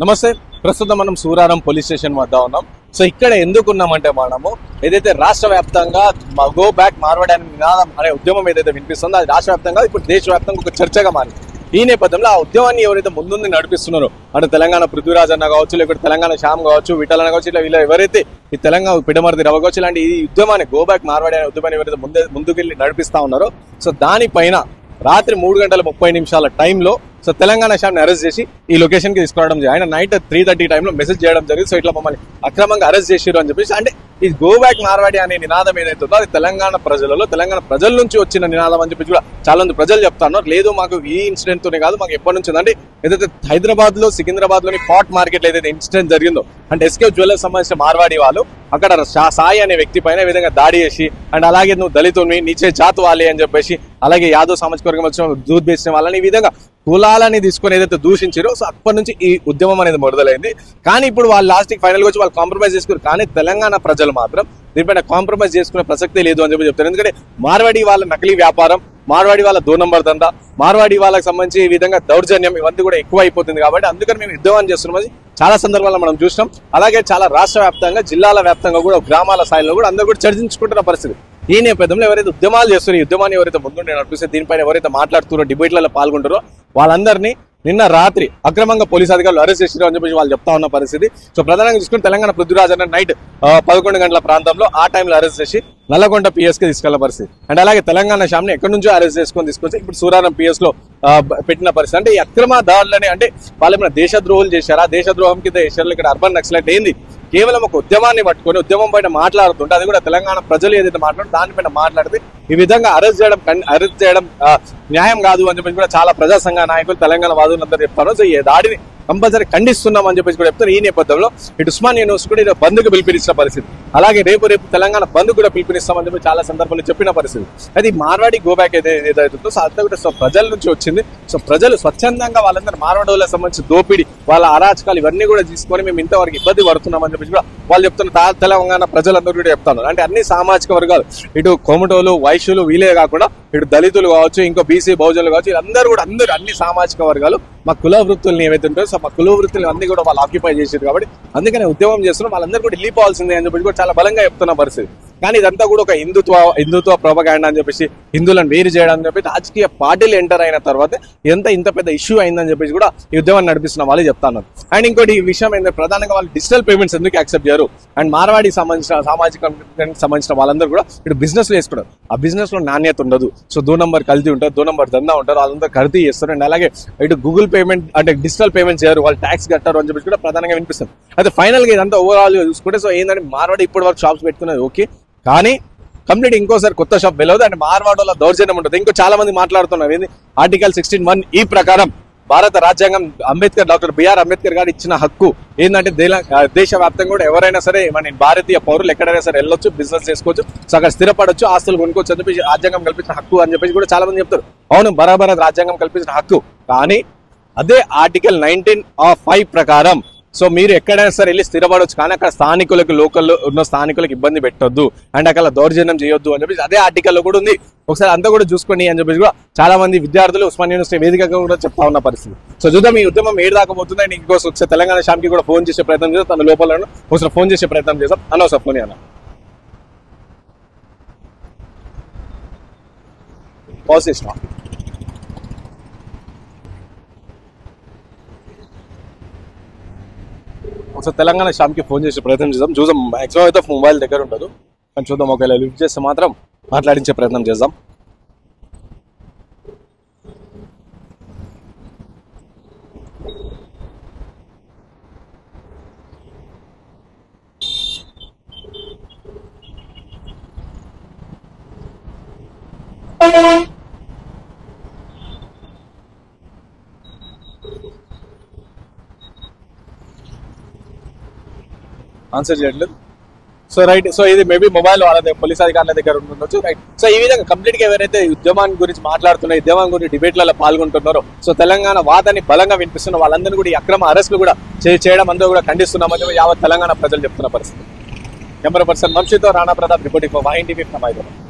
నమస్తే. ప్రస్తుతం మనం సూరారం పోలీస్ స్టేషన్ వద్ద ఉన్నాం. సో ఇక్కడ ఎందుకున్నామంటే మనము ఏదైతే రాష్ట్ర వ్యాప్తంగా గో బ్యాక్ మార్వాడి అనే నినాదం అనే ఉద్యమం ఏదైతే వినిపిస్తుందో అది రాష్ట్ర వ్యాప్తంగా ఇప్పుడు దేశవ్యాప్తంగా ఒక చర్చగా మారింది. ఈ నేపథ్యంలో ఆ ఉద్యమాన్ని ఎవరైతే ముందుండి నడిపిస్తున్నారో అంటే తెలంగాణ పృథ్వీరాజ్ అన్న కావచ్చు, లేకపోతే తెలంగాణ శ్యామ్ కావచ్చు, విఠల్ అన్న కావచ్చు, ఇలా ఎవరైతే ఈ తెలంగాణ పిడమర్ది రవ కావచ్చు ఇలాంటి ఈ ఉద్యమాన్ని గో బ్యాక్ మార్వాడి అనే ఉద్యమాన్ని ఎవరైతే ముందుకెళ్ళి నడిపిస్తా ఉన్నారో సో దానిపైన రాత్రి 3:30 టైంలో సో తెలంగాణ శ్యామ్ని అరెస్ట్ చేసి ఈ లొకేషన్ కి తీసుకురావడం ఆయన నైట్ 3:30 టైంలో మెసేజ్ చేయడం జరిగింది. సో ఇట్లా మమ్మల్ని అక్రమంగా అరెస్ట్ చేసారు అని చెప్పేసి అంటే ఈ గో బ్యాక్ మార్వాడి అనే నినాదం ఏదైతే ఉందో అది తెలంగాణ ప్రజల నుంచి వచ్చిన నినాదం అని చెప్పి కూడా చాలా మంది ప్రజలు చెప్తారు. లేదు మాకు ఈ ఇన్సిడెంట్ తోనే కాదు, మాకు ఎప్పటి నుంచి అంటే ఏదైతే హైదరాబాద్ లో సికింద్రాబాద్ లోని పాట్ మార్కెట్ లో ఏదైతే ఇన్సిడెంట్ జరిగిందో అంటే ఎస్కే జ్యువెలర్స్ సంబంధించిన మార్వాడి వాళ్ళు అక్కడ సాయి అనే వ్యక్తి పైన విధంగా దాడి చేసి అండ్ అలాగే నువ్వు దళితుని నీచే జాతు వాలి అని చెప్పేసి అలాగే యాదవ్ సామాజిక వర్గం వచ్చిన దూద్ బేసిన వాళ్ళని ఈ విధంగా కులాలని తీసుకొని ఏదైతే దూషించారో సో అప్పటి నుంచి ఈ ఉద్యమం అనేది మొదలైంది. కానీ ఇప్పుడు వాళ్ళు లాస్ట్ ఫైనల్ గా వచ్చి వాళ్ళు కాంప్రమైజ్ చేసుకున్నారు. కానీ తెలంగాణ ప్రజలు మాత్రం దీనిపైన కాంప్రమైజ్ చేసుకునే ప్రసక్తే లేదు అని చెప్పి చెప్తారు. ఎందుకంటే మార్వాడి వాళ్ళ నకిలీ వ్యాపారం, మార్వాడి వాళ్ళ 2 నంబర్ దందా, మార్వాడి వాళ్ళకి సంబంధించి ఈ విధంగా దౌర్జన్యం ఇవన్నీ కూడా ఎక్కువ అయిపోతుంది. కాబట్టి అందుకని మేము ఉద్యమం చేస్తున్నామని చాలా సందర్భాల్లో మనం చూసినాం. అలాగే చాలా రాష్ట్ర వ్యాప్తంగా జిల్లాల వ్యాప్తంగా కూడా గ్రామాల స్థాయిలో కూడా అందరూ కూడా చర్చించుకుంటున్న పరిస్థితి. ఈ నేపథ్యంలో ఎవరైతే ఉద్యమాలు చేస్తారో ఈ ఉద్యమాన్ని ఎవరైతే ముందుండి నడిపిస్తే దీనిపైన ఎవరైతే మాట్లాడుతారో డిబేట్లలో పాల్గొంటారో వాళ్ళందరినీ నిన్న రాత్రి అక్రమంగా పోలీసు అధికారులు అరెస్ట్ చేసారు అని చెప్పి వాళ్ళు చెప్తా ఉన్న పరిస్థితి. సో ప్రధానంగా చూసుకుని తెలంగాణ పృథ్వీరాజ్ అన్న నైట్ 11 గంటల ప్రాంతంలో ఆ టైంలో అరెస్ట్ చేసి నల్లగొండ పిఎస్ కి తీసుకెళ్లిన పరిస్థితి. అండ్ అలాగే తెలంగాణ శ్యామ్ని ఎక్కడి నుంచో అరెస్ట్ తీసుకొచ్చి ఇప్పుడు సూరారం పిఎస్ లో పెట్టిన పరిస్థితి. అంటే ఈ అక్రమ దాడులని అంటే వాళ్ళు ఏమైనా దేశద్రోహులు చేశారా, దేశద్రోహం కింద చేశారు, ఇక్కడ అర్బన్ నక్సలైట్ ఏంది, కేవలం ఒక ఉద్యమాన్ని పట్టుకొని ఉద్యమం పైన మాట్లాడుతుంటే అది కూడా తెలంగాణ ప్రజలు ఏదైతే మాట్లాడుతూ దానిపైన మాట్లాడితే ఈ విధంగా అరెస్ట్ చేయడం న్యాయం కాదు అని చెప్పి కూడా చాలా ప్రజా సంఘ నాయకులు తెలంగాణ వాదులందరూ చెప్తారు. సో ఈ దాడిని కంపల్సరీ ఖండిస్తున్నాం అని చెప్పేసి కూడా చెప్తారు. ఈ నేపథ్యంలో ఇటు ఉస్మానియా యూనివర్సిటీ కూడా బంద్కు పిలుపునిచ్చిన పరిస్థితి. అలాగే రేపు తెలంగాణ బంద్ కూడా పిలుపునిస్తామని చెప్పి చాలా సందర్భాల్లో చెప్పిన పరిస్థితి. అది మార్వాడి గో బ్యాక్ ఏదైతుందో సో అంతా కూడా సో ప్రజల నుంచి వచ్చింది. సో ప్రజలు స్వచ్ఛందంగా వాళ్ళందరూ మార్వాడోళ్ళకి సంబంధించి దోపిడి వాళ్ళ అరాచకాలు ఇవన్నీ కూడా తీసుకొని మేము ఇంతవరకు ఇబ్బంది పడుతున్నాం అని చెప్పి కూడా వాళ్ళు చెప్తున్న తెలంగాణ ప్రజలందరూ కూడా చెప్తున్నారు. అంటే అన్ని సామాజిక వర్గాలు ఇటు కోమటోలు, వైశ్యులు వీలే కాకుండా ఇటు దళితులు కావచ్చు, ఇంకో బీసీ బహుజనులు కావచ్చు, వీళ్ళందరూ కూడా అందరూ అన్ని సామాజిక వర్గాలు మా కుల వృత్తుల్ని ఏవైతే ఉంటాయో సో మా కుల వృత్తులు అన్ని కూడా వాళ్ళు ఆక్యుపై చేశారు. కాబట్టి అందుకనే ఉద్యమం చేస్తున్నాం, వాళ్ళందరూ కూడా వెళ్ళిపోవాల్సిందే అని చెప్పి కూడా చాలా బలంగా చెప్తున్న పరిస్థితి. కానీ ఇదంతా కూడా ఒక హిందుత్వ ప్రొపగాండా అని చెప్పేసి హిందువులను వేరు చేయడం అని చెప్పి రాజకీయ పార్టీలు ఎంటర్ అయిన తర్వాత ఇంత పెద్ద ఇష్యూ అయిందని చెప్పేసి కూడా ఈ ఉద్యమాన్ని నడిపిస్తున్న వాళ్ళు చెప్తాను. అండ్ ఇంకోటి ఈ విషయం ఏంటంటే ప్రధానంగా వాళ్ళు డిజిటల్ పేమెంట్స్ ఎందుకు యాక్సెప్ట్ చేయరు అండ్ మార్వాడికి సంబంధించిన సామాజిక సంబంధించిన వాళ్ళందరూ కూడా ఇటు బిజినెస్ లో వేసుకుంటారు. ఆ బిజినెస్ లో నాణ్యత ఉండదు. సో 2 నంబర్ కల్తీ ఉంటారు, 2 నంబర్ దందా ఉంటారు, వాళ్ళంతా కల్తీ చేస్తారు. అండ్ అలాగే ఇటు గూగుల్ పేమెంట్ అంటే డిజిటల్ పేమెంట్స్ చేయరు, వాళ్ళు ట్యాక్స్ కట్టారు అని చెప్పి కూడా ప్రధానంగా వినిపిస్తుంది. అయితే ఫైనల్ గా ఇదంతా ఓవరాల్ గా చూసుకుంటే సో ఏంటంటే మార్వాడి ఇప్పటి వరకు షాప్స్ పెట్టుకున్నది ఓకే, కానీ కంప్లీట్ ఇంకోసారి కొత్త షాప్ వెళ్ళదు అండ్ మార్వాడలో దౌర్జన్యం ఉంటుంది. ఇంకో చాలా మంది మాట్లాడుతున్నారు ఏంది ఆర్టికల్ 16(1) ఈ ప్రకారం భారత రాజ్యాంగం డాక్టర్ బిఆర్ అంబేద్కర్ గారు ఇచ్చిన హక్కు ఏంటంటే దేశవ్యాప్తంగా కూడా ఎవరైనా సరే మన భారతీయ పౌరులు ఎక్కడైనా సరే వెళ్ళొచ్చు, బిజినెస్ చేసుకోవచ్చు, సో అక్కడ స్థిరపడొచ్చు, ఆస్తులు కొనుక్కోవచ్చు అని చెప్పి రాజ్యాంగం కల్పించిన హక్కు అని చెప్పేసి కూడా చాలా మంది చెప్తారు. అవును, బరాబర్ రాజ్యాంగం కల్పించిన హక్కు. కానీ అదే ఆర్టికల్ 19(5) ప్రకారం సో మీరు ఎక్కడైనా సరే వెళ్ళి స్థిరపడవచ్చు, కానీ అక్కడ స్థానికులకు లోకల్లో ఉన్న స్థానికులకు ఇబ్బంది పెట్టొద్దు అండ్ అక్కడ దౌర్జన్యం చేయొద్దు అని చెప్పేసి అదే ఆర్టికల్లో కూడా ఉంది. ఒకసారి అంతా కూడా చూసుకోండి అని చెప్పేసి కూడా చాలా మంది విద్యార్థులు ఉస్మానియా యూనివర్సిటీ వేదికగా కూడా చెప్తా ఉన్న పరిస్థితి. సో చూద్దాం ఈ ఉద్యమం ఏడు దాకా పోతుంది. అండ్ ఇంకోసం ఒకసారి తెలంగాణ శ్యామ్కి కూడా ఫోన్ చేసే ప్రయత్నం చేస్తాం, తన లోపల ఒకసారి ఫోన్ చేసే ప్రయత్నం చేస్తాం. అనవసరం ఫోన్ అన్న పాజ్ చేసిన ఒకసారి తెలంగాణ శ్యామ్కి ఫోన్ చేసే ప్రయత్నం చేద్దాం. చూద్దాం, మాక్సిమం అయితే మొబైల్ దగ్గర ఉండదు, కానీ చూద్దాం ఒకవేళ లిఫ్ట్ చేస్తే మాత్రం మాట్లాడించే ప్రయత్నం చేద్దాం. ఆన్సర్ చేయట్లేదు. సో రైట్, సో ఇది మేబీ మొబైల్ వాళ్ళ పోలీస్ అధికారుల దగ్గర ఉండొచ్చు. రైట్, సో ఈ విధంగా కంప్లీట్ గా ఎవరైతే ఉద్యమాన్ని గురించి మాట్లాడుతున్నారో, ఉద్యమం గురించి డిబేట్లలో పాల్గొంటున్నారో, సో తెలంగాణ వాదాన్ని బలంగా వినిపిస్తున్న వాళ్ళందరూ కూడా ఈ అక్రమ అరెస్టులు కూడా చేయడం అందరూ కూడా ఖండిస్తున్నామని యావత్ తెలంగాణ ప్రజలు చెప్తున్న పరిస్థితి. కెమెరా పర్సన్ వంశీతో Rana Pratap reporting for YNTV from Hyderabad.